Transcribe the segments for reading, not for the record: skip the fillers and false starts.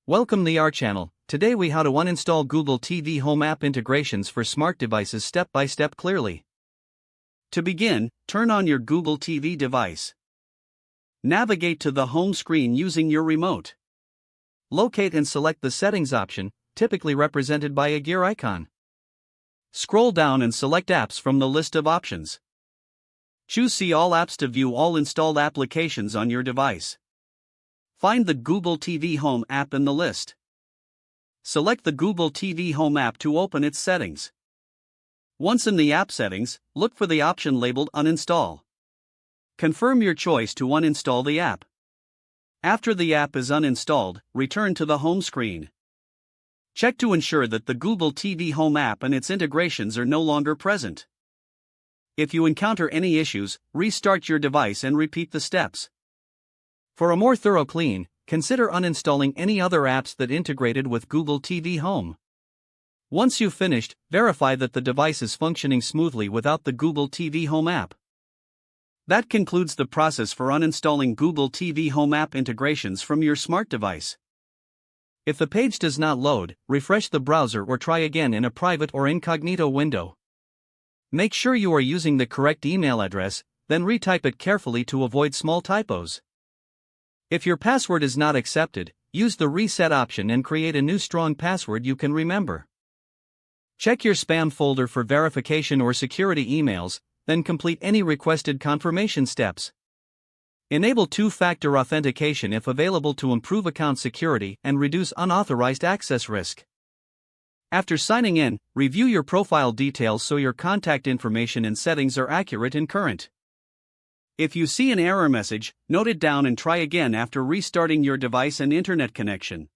Welcome to our channel. Today we how to uninstall Google TV Home app integrations for smart devices step by step clearly. To begin, turn on your Google TV device. Navigate to the home screen using your remote. Locate and select the settings option, typically represented by a gear icon. Scroll down and select apps from the list of options. Choose See All Apps to view all installed applications on your device. Find the Google TV Home app in the list. Select the Google TV Home app to open its settings. Once in the app settings, look for the option labeled Uninstall. Confirm your choice to uninstall the app. After the app is uninstalled, return to the home screen. Check to ensure that the Google TV Home app and its integrations are no longer present. If you encounter any issues, restart your device and repeat the steps. For a more thorough clean, consider uninstalling any other apps that integrated with Google TV Home. Once you've finished, verify that the device is functioning smoothly without the Google TV Home app. That concludes the process for uninstalling Google TV Home app integrations from your smart device. If the page does not load, refresh the browser or try again in a private or incognito window. Make sure you are using the correct email address, then retype it carefully to avoid small typos. If your password is not accepted, use the reset option and create a new strong password you can remember. Check your spam folder for verification or security emails, then complete any requested confirmation steps. Enable two-factor authentication if available to improve account security and reduce unauthorized access risk. After signing in, review your profile details so your contact information and settings are accurate and current. If you see an error message, note it down and try again after restarting your device and internet connection.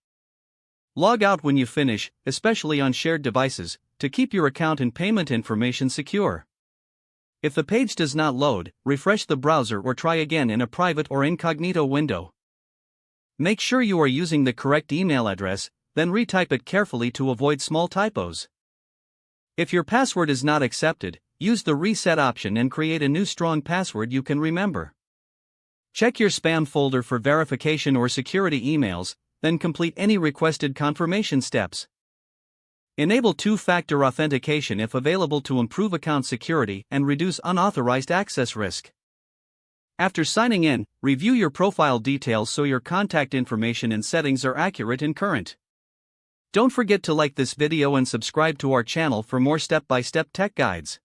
Log out when you finish, especially on shared devices, to keep your account and payment information secure. If the page does not load, refresh the browser or try again in a private or incognito window. Make sure you are using the correct email address, then retype it carefully to avoid small typos. If your password is not accepted, use the reset option and create a new strong password you can remember. Check your spam folder for verification or security emails, then complete any requested confirmation steps. Enable two-factor authentication if available to improve account security and reduce unauthorized access risk. After signing in, review your profile details so your contact information and settings are accurate and current. Don't forget to like this video and subscribe to our channel for more step-by-step tech guides.